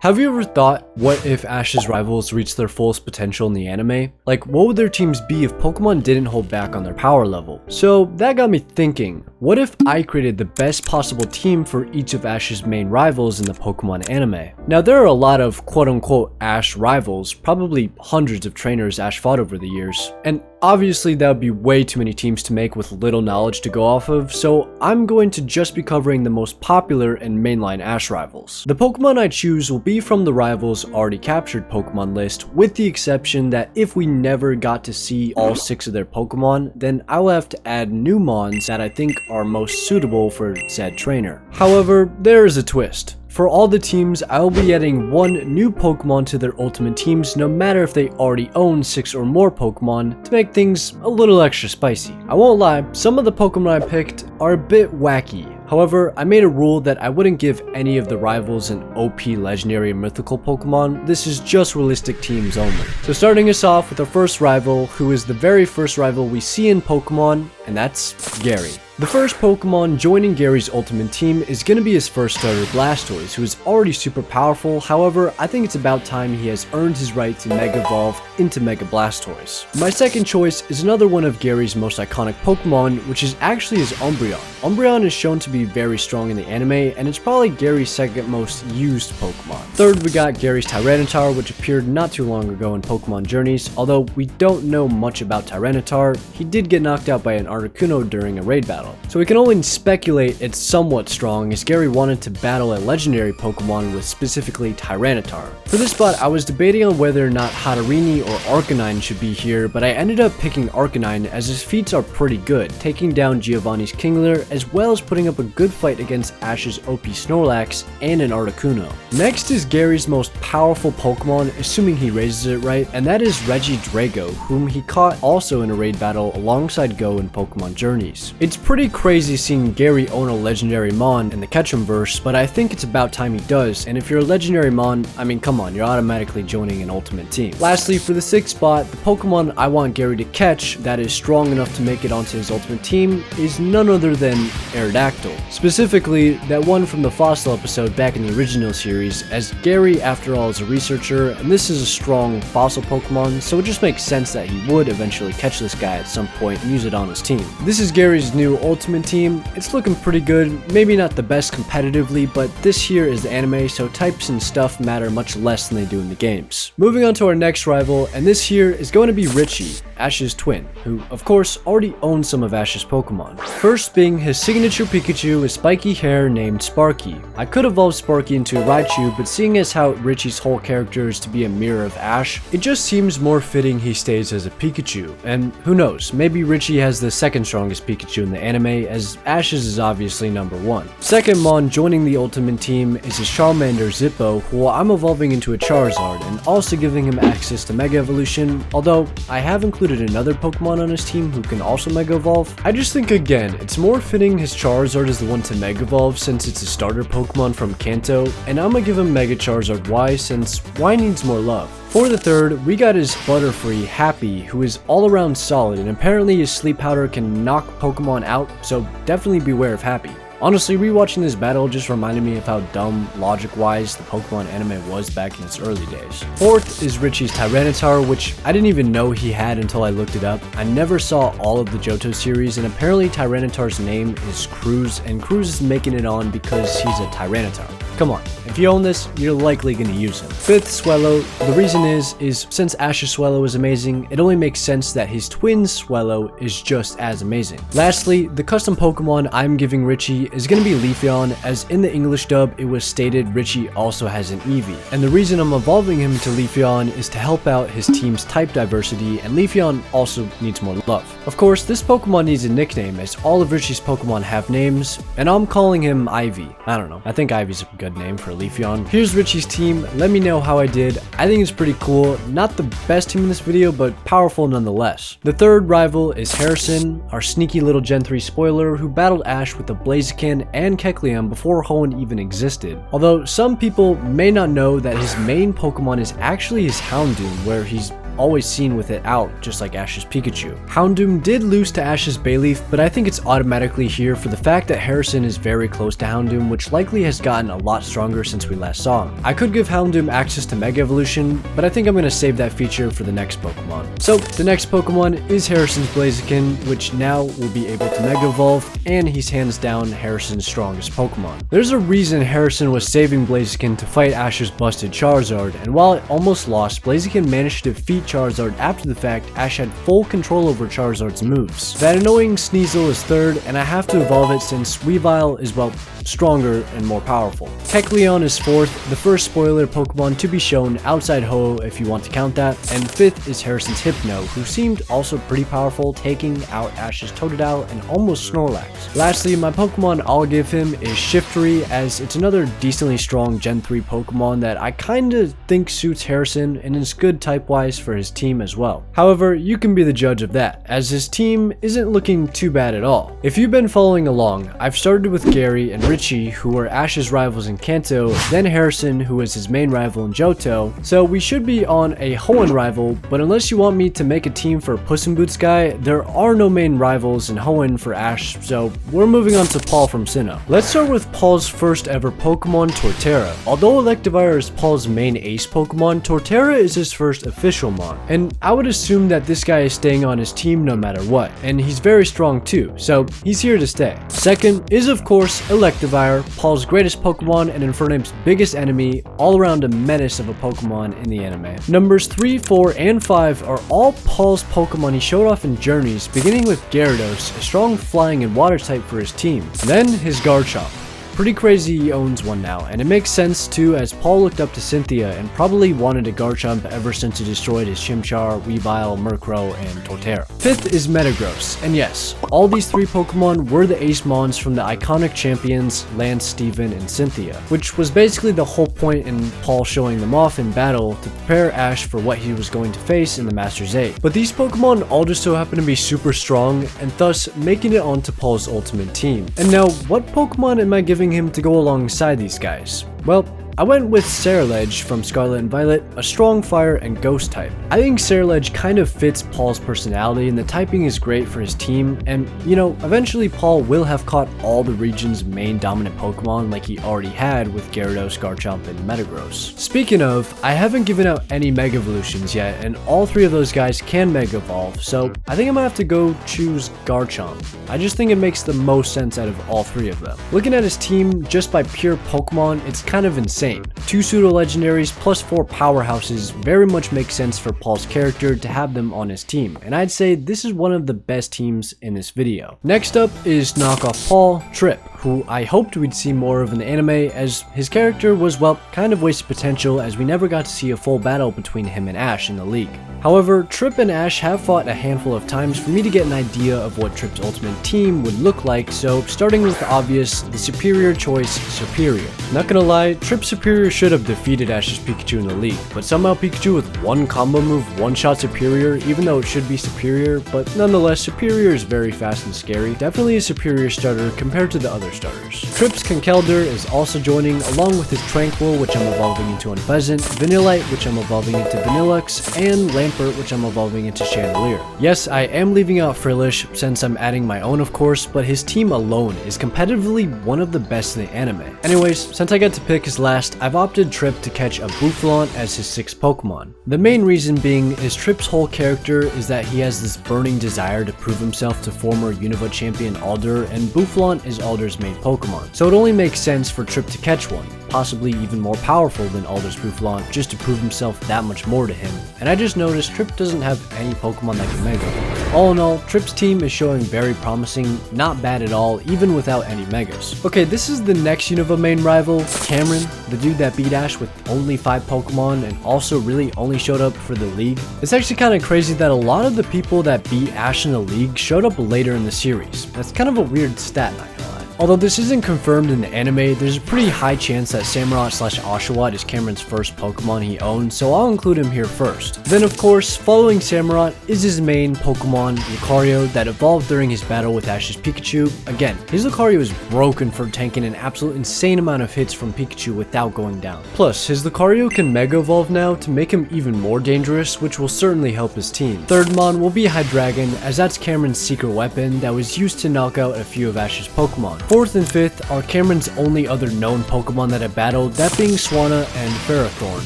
Have you ever thought, what if Ash's rivals reached their fullest potential in the anime? Like, what would their teams be if Pokemon didn't hold back on their power level? So that got me thinking, what if I created the best possible team for each of Ash's main rivals in the Pokemon anime? Now there are a lot of quote-unquote Ash rivals, probably hundreds of trainers Ash fought over the years, and obviously that would be way too many teams to make with little knowledge to go off of, so I'm going to just be covering the most popular and mainline Ash rivals. The Pokemon I choose will be from the rivals' already captured Pokemon list, with the exception that if we never got to see all 6 of their Pokemon, then I will have to add new Mons that I think are most suitable for said trainer. However, there is a twist. For all the teams, I will be adding 1 new Pokemon to their ultimate teams, no matter if they already own 6 or more Pokemon, to make things a little extra spicy. I won't lie, some of the Pokemon I picked are a bit wacky. However, I made a rule that I wouldn't give any of the rivals an OP legendary or mythical Pokemon. This is just realistic teams only. So starting us off with our first rival, who is the very first rival we see in Pokemon, and that's Gary. The first Pokemon joining Gary's ultimate team is going to be his first starter, Blastoise, who is already super powerful. However, I think it's about time he has earned his right to Mega Evolve into Mega Blastoise. My second choice is another one of Gary's most iconic Pokemon, which is actually his Umbreon. Umbreon is shown to be very strong in the anime, and it's probably Gary's second most used Pokemon. Third, we got Gary's Tyranitar, which appeared not too long ago in Pokemon Journeys. Although we don't know much about Tyranitar, he did get knocked out by an Articuno during a raid battle. So we can only speculate it's somewhat strong, as Gary wanted to battle a legendary Pokemon with specifically Tyranitar. For this spot, I was debating on whether or not Hatterene or Arcanine should be here, but I ended up picking Arcanine as his feats are pretty good, taking down Giovanni's Kingler as well as putting up a good fight against Ash's OP Snorlax and an Articuno. Next is Gary's most powerful Pokemon, assuming he raises it right, and that is Regidrago, whom he caught also in a raid battle alongside Go in Pokemon Journeys. It's pretty crazy seeing Gary own a legendary Mon in the Ketchumverse, but I think it's about time he does, and if you're a legendary Mon, I mean come on, you're automatically joining an ultimate team. Lastly, for the 6th spot, the Pokemon I want Gary to catch that is strong enough to make it onto his ultimate team is none other than Aerodactyl. Specifically, that one from the Fossil episode back in the original series, as Gary after all is a researcher, and this is a strong fossil Pokemon, so it just makes sense that he would eventually catch this guy at some point and use it on his team. This is Gary's new ultimate team. It's looking pretty good, maybe not the best competitively, but this here is the anime, so types and stuff matter much less than they do in the games. Moving on to our next rival, and this here is going to be Richie, Ash's twin, who of course already owns some of Ash's Pokemon. First being his signature Pikachu with spiky hair named Sparky. I could evolve Sparky into a Raichu, but seeing as how Richie's whole character is to be a mirror of Ash, it just seems more fitting he stays as a Pikachu, and who knows, maybe Richie has the second strongest Pikachu in the anime, as Ash's is obviously number 1. Second Mon joining the ultimate team is his Charmander Zippo, who I'm evolving into a Charizard and also giving him access to Mega Evolution, although I have included another Pokemon on his team who can also Mega Evolve. I just think again, it's more fitting his Charizard is the one to Mega Evolve since it's a starter Pokemon from Kanto, and I'm gonna give him Mega Charizard Y since Y needs more love. For the third, we got his Butterfree Happy, who is all around solid, and apparently his Sleep Powder can knock Pokemon out, so definitely beware of Happy. Honestly, rewatching this battle just reminded me of how dumb, logic-wise, the Pokemon anime was back in its early days. Fourth is Richie's Tyranitar, which I didn't even know he had until I looked it up. I never saw all of the Johto series, and apparently Tyranitar's name is Cruz, and Cruz is making it on because he's a Tyranitar. Come on, if you own this, you're likely going to use him. Fifth, Swellow. The reason is since Ash's Swellow is amazing, it only makes sense that his twin Swellow is just as amazing. Lastly, the custom Pokemon I'm giving Richie is going to be Leafeon, as in the English dub it was stated Richie also has an Eevee. And the reason I'm evolving him to Leafeon is to help out his team's type diversity, and Leafeon also needs more love. Of course, this Pokemon needs a nickname, as all of Richie's Pokemon have names, and I'm calling him Ivy. I don't know, I think Ivy's a good name for Leafeon. Here's Richie's team, let me know how I did. I think it's pretty cool, not the best team in this video, but powerful nonetheless. The third rival is Harrison, our sneaky little Gen 3 spoiler who battled Ash with the Blaziken and Kecleon before Hoenn even existed. Although some people may not know that his main Pokemon is actually his Houndoom, where he's always seen with it out, just like Ash's Pikachu. Houndoom did lose to Ash's Bayleaf, but I think it's automatically here for the fact that Harrison is very close to Houndoom, which likely has gotten a lot stronger since we last saw him. I could give Houndoom access to Mega Evolution, but I think I'm going to save that feature for the next Pokemon. So the next Pokemon is Harrison's Blaziken, which now will be able to Mega Evolve, and he's hands down Harrison's strongest Pokemon. There's a reason Harrison was saving Blaziken to fight Ash's busted Charizard, and while it almost lost, Blaziken managed to defeat Charizard after the fact. Ash had full control over Charizard's moves. That annoying Sneasel is third, and I have to evolve it since Weavile is, well, stronger and more powerful. Kecleon is fourth, the first spoiler Pokemon to be shown outside Ho if you want to count that, and fifth is Harrison's Hypno, who seemed also pretty powerful, taking out Ash's Totodile and almost Snorlax. Lastly, my Pokemon I'll give him is Shiftry, as it's another decently strong Gen 3 Pokemon that I kinda think suits Harrison and is good type-wise for his team as well. However, you can be the judge of that, as his team isn't looking too bad at all. If you've been following along, I've started with Gary and Richie, who were Ash's rivals in Kanto, then Harrison, who was his main rival in Johto, so we should be on a Hoenn rival, but unless you want me to make a team for Puss in Boots guy, there are no main rivals in Hoenn for Ash, so we're moving on to Paul from Sinnoh. Let's start with Paul's first ever Pokemon, Torterra. Although Electivire is Paul's main ace Pokemon, Torterra is his first official mon, and I would assume that this guy is staying on his team no matter what, and he's very strong too, so he's here to stay. Second is of course Electivire, Paul's greatest Pokemon and Infernape's biggest enemy, all around a menace of a Pokemon in the anime. Numbers 3, 4, and 5 are all Paul's Pokemon he showed off in Journeys, beginning with Gyarados, a strong flying and water type for his team. Then his Garchomp. Pretty crazy he owns one now, and it makes sense too, as Paul looked up to Cynthia and probably wanted a Garchomp ever since he destroyed his Chimchar, Weavile, Murkrow, and Torterra. Fifth is Metagross, and yes, all these three Pokemon were the ace mons from the iconic champions Lance, Steven, and Cynthia, which was basically the whole point in Paul showing them off in battle to prepare Ash for what he was going to face in the Masters 8. But these Pokemon all just so happen to be super strong, and thus making it onto Paul's ultimate team. And now, what Pokemon am I giving him to go alongside these guys? Well, I went with Ceruledge from Scarlet and Violet, a strong fire and ghost type. I think Ceruledge kind of fits Paul's personality, and the typing is great for his team, and you know, eventually Paul will have caught all the region's main dominant Pokemon like he already had with Gyarados, Garchomp, and Metagross. Speaking of, I haven't given out any Mega Evolutions yet, and all three of those guys can Mega Evolve, so I think I'm gonna have to go choose Garchomp. I just think it makes the most sense out of all three of them. Looking at his team just by pure Pokemon, it's kind of insane. 2 pseudo-legendaries plus 4 powerhouses very much make sense for Paul's character to have them on his team, and I'd say this is one of the best teams in this video. Next up is knockoff Paul, Trip, who I hoped we'd see more of in the anime, as his character was, well, kind of wasted potential as we never got to see a full battle between him and Ash in the league. However, Trip and Ash have fought a handful of times for me to get an idea of what Trip's ultimate team would look like, so starting with the obvious, the superior choice, Superior. Not gonna lie, Trip Superior should have defeated Ash's Pikachu in the league, but somehow Pikachu with one combo move one-shot Superior, even though it should be Superior, but nonetheless, Superior is very fast and scary, definitely a superior starter compared to the other starters. Trip's Conkeldurr is also joining, along with his Tranquil, which I'm evolving into Unpleasant, Vanillite, which I'm evolving into Vanillux, and Lampert, which I'm evolving into Chandelier. Yes, I am leaving out Frillish, since I'm adding my own of course, but his team alone is competitively one of the best in the anime. Anyways, since I get to pick his last, I've opted Trip to catch a Bouffalant as his 6th Pokemon. The main reason being is Trip's whole character is that he has this burning desire to prove himself to former Unova champion Alder, and Bouffalant is Alder's main Pokemon, so it only makes sense for Trip to catch one, possibly even more powerful than Alder's Bouffalant, just to prove himself that much more to him, and I just noticed Trip doesn't have any Pokemon that can Mega. All in all, Trip's team is showing very promising, not bad at all, even without any Megas. Okay, this is the next Unova main rival, Cameron, the dude that beat Ash with only 5 Pokemon and also really only showed up for the league. It's actually kind of crazy that a lot of the people that beat Ash in the league showed up later in the series. That's kind of a weird stat, not gonna lie. Although this isn't confirmed in the anime, there's a pretty high chance that Samurott/Oshawott is Cameron's first Pokemon he owns, so I'll include him here first. Then of course, following Samurott is his main Pokemon, Lucario, that evolved during his battle with Ash's Pikachu. Again, his Lucario is broken for tanking an absolute insane amount of hits from Pikachu without going down. Plus, his Lucario can Mega Evolve now to make him even more dangerous, which will certainly help his team. Third Mon will be Hydreigon, as that's Cameron's secret weapon that was used to knock out a few of Ash's Pokemon. Fourth and fifth are Cameron's only other known Pokemon that have battled, that being Swanna and Ferrothorn.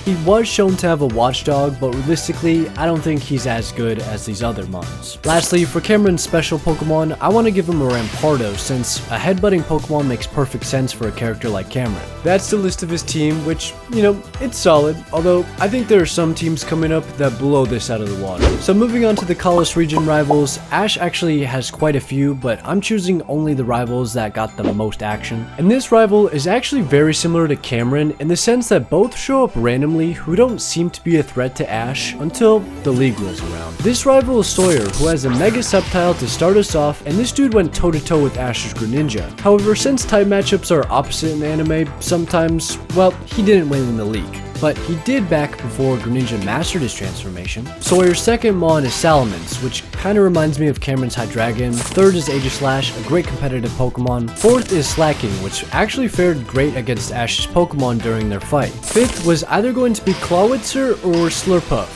He was shown to have a Watchdog, but realistically, I don't think he's as good as these other Mons. Lastly, for Cameron's special Pokemon, I want to give him a Rampardo, since a headbutting Pokemon makes perfect sense for a character like Cameron. That's the list of his team, which, you know, it's solid, although I think there are some teams coming up that blow this out of the water. So moving on to the Kalos region rivals, Ash actually has quite a few, but I'm choosing only the rivals that got the most action. And this rival is actually very similar to Cameron in the sense that both show up randomly who don't seem to be a threat to Ash until the league rolls around. This rival is Sawyer, who has a Mega Sceptile to start us off, and this dude went toe to toe with Ash's Greninja. However, since type matchups are opposite in the anime, sometimes, well, he didn't win in the league. But he did back before Greninja mastered his transformation. Sawyer's second Mon is Salamence, which kinda reminds me of Cameron's Hydreigon. Third is Aegislash, a great competitive Pokemon. Fourth is Slacking, which actually fared great against Ash's Pokemon during their fight. Fifth was either going to be Clawitzer or Slurpuff.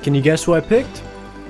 Can you guess who I picked?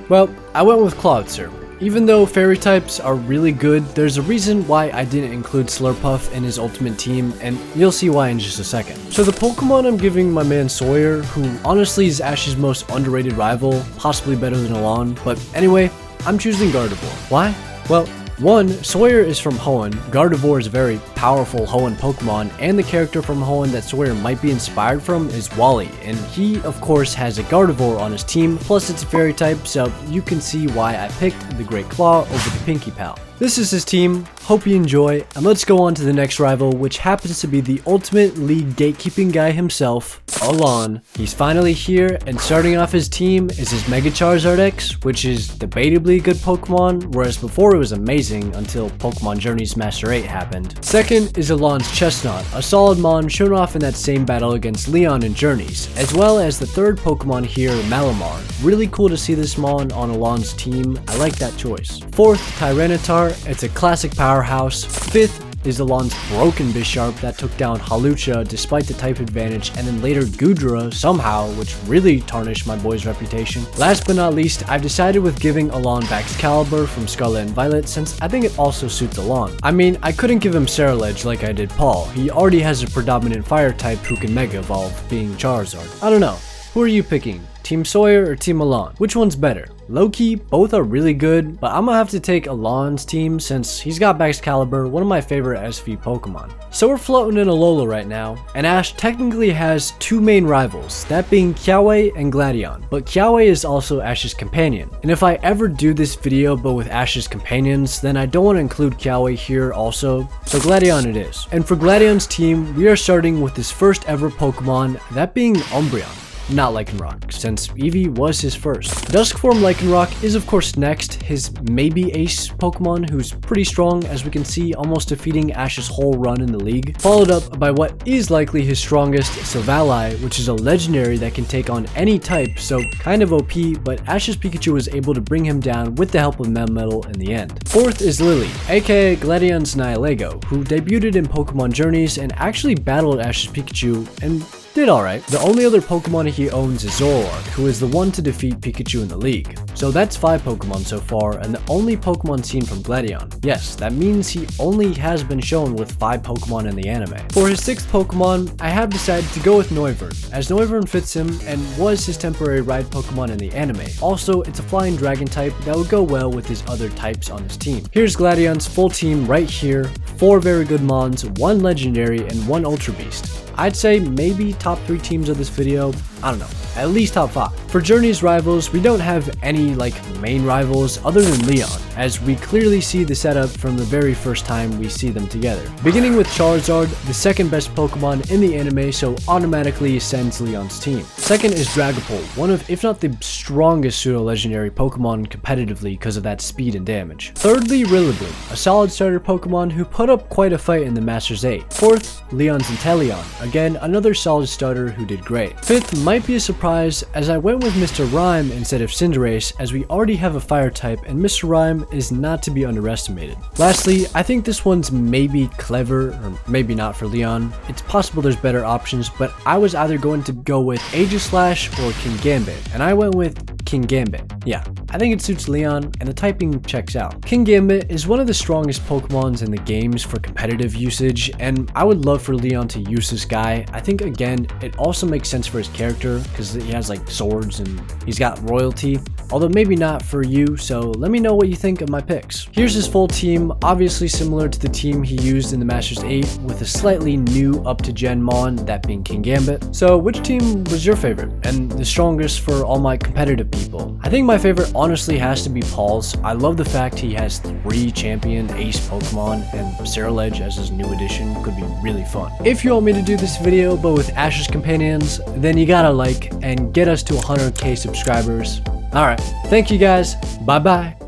Well, I went with Clawitzer. Even though fairy types are really good, there's a reason why I didn't include Slurpuff in his ultimate team, and you'll see why in just a second. So the Pokemon I'm giving my man Sawyer, who honestly is Ash's most underrated rival, possibly better than Alain, but anyway, I'm choosing Gardevoir. Why? Well, one, Sawyer is from Hoenn. Gardevoir is a very powerful Hoenn Pokemon, and the character from Hoenn that Sawyer might be inspired from is Wally, and he, of course, has a Gardevoir on his team, plus it's a fairy type, so you can see why I picked the Great Claw over the Pinkie Pal. This is his team, hope you enjoy, and let's go on to the next rival, which happens to be the ultimate league gatekeeping guy himself, Alain. He's finally here, and starting off his team is his Mega Charizard X, which is debatably a good Pokemon, whereas before it was amazing until Pokemon Journeys Master 8 happened. Second is Alain's Chestnut, a solid Mon shown off in that same battle against Leon in Journeys, as well as the third Pokemon here, Malamar. Really cool to see this Mon on Alain's team, I like that choice. Fourth, Tyranitar. It's a classic powerhouse. Fifth is Alain's broken Bisharp that took down Hawlucha despite the type advantage, and then later Goodra somehow, which really tarnished my boy's reputation. Last but not least, I've decided with giving Alain Excalibur from Scarlet and Violet, since I think it also suits Alain. I mean, I couldn't give him Ceruledge like I did Paul. He already has a predominant fire type who can Mega Evolve, being Charizard. I don't know. Who are you picking? Team Sawyer or Team Alain? Which one's better? Low-key, both are really good, but I'm gonna have to take Alain's team since he's got Excalibur, one of my favorite SV Pokemon. So we're floating in Alola right now, and Ash technically has two main rivals, that being Kiawe and Gladion, but Kiawe is also Ash's companion. And if I ever do this video but with Ash's companions, then I don't want to include Kiawe here also, so Gladion it is. And for Gladion's team, we are starting with his first ever Pokemon, that being Umbreon. Not Lycanroc, since Eevee was his first. Dusk form Lycanroc is of course next, his maybe ace Pokemon who's pretty strong, as we can see, almost defeating Ash's whole run in the league. Followed up by what is likely his strongest, Silvally, which is a legendary that can take on any type, so kind of OP, but Ash's Pikachu was able to bring him down with the help of Melmetal in the end. Fourth is Lily, aka Gladion's Nihilego, who debuted in Pokemon Journeys and actually battled Ash's Pikachu and did alright. The only other Pokemon he owns is Zoroark, who is the one to defeat Pikachu in the league. So that's 5 Pokemon so far, and the only Pokemon seen from Gladion. Yes, that means he only has been shown with 5 Pokemon in the anime. For his 6th Pokemon, I have decided to go with Noivern, as Noivern fits him and was his temporary ride Pokemon in the anime. Also, it's a flying dragon type that would go well with his other types on his team. Here's Gladion's full team right here, 4 very good Mons, 1 legendary, and 1 Ultra Beast. I'd say maybe top 3 teams of this video, I don't know, at least top 5. For Journey's rivals, we don't have any like main rivals other than Leon, as we clearly see the setup from the very first time we see them together. Beginning with Charizard, the second best Pokemon in the anime, so automatically ascends Leon's team. Second is Dragapult, one of if not the strongest pseudo-legendary Pokemon competitively because of that speed and damage. Thirdly, Rillaboom, a solid starter Pokemon who put up quite a fight in the Masters 8. Fourth, Leon's Inteleon, again another solid starter who did great. Fifth might be a surprise, as I went with Mr. Rhyme instead of Cinderace, as we already have a fire type and Mr. Rhyme is not to be underestimated. Lastly, I think this one's maybe clever or maybe not for Leon. It's possible there's better options, but I was either going to go with Aegislash or Kingambit, and I went with Kingambit. Yeah, I think it suits Leon and the typing checks out. Kingambit is one of the strongest Pokemons in the games for competitive usage, and I would love for Leon to use this guy. I think again, it also makes sense for his character because he has like swords and he's got royalty, although maybe not for you, so let me know what you think of my picks. Here's his full team, obviously similar to the team he used in the Masters 8 with a slightly new up to gen Mon, that being Kingambit. So which team was your favorite and the strongest for all my competitive people? I think my favorite honestly has to be Paul's. I love the fact he has 3 champion ace Pokemon, and Ceruledge as his new addition could be really fun. If you want me to do this video but with Ash's companions, then you gotta like and get us to 100k subscribers. Alright, thank you guys, bye bye.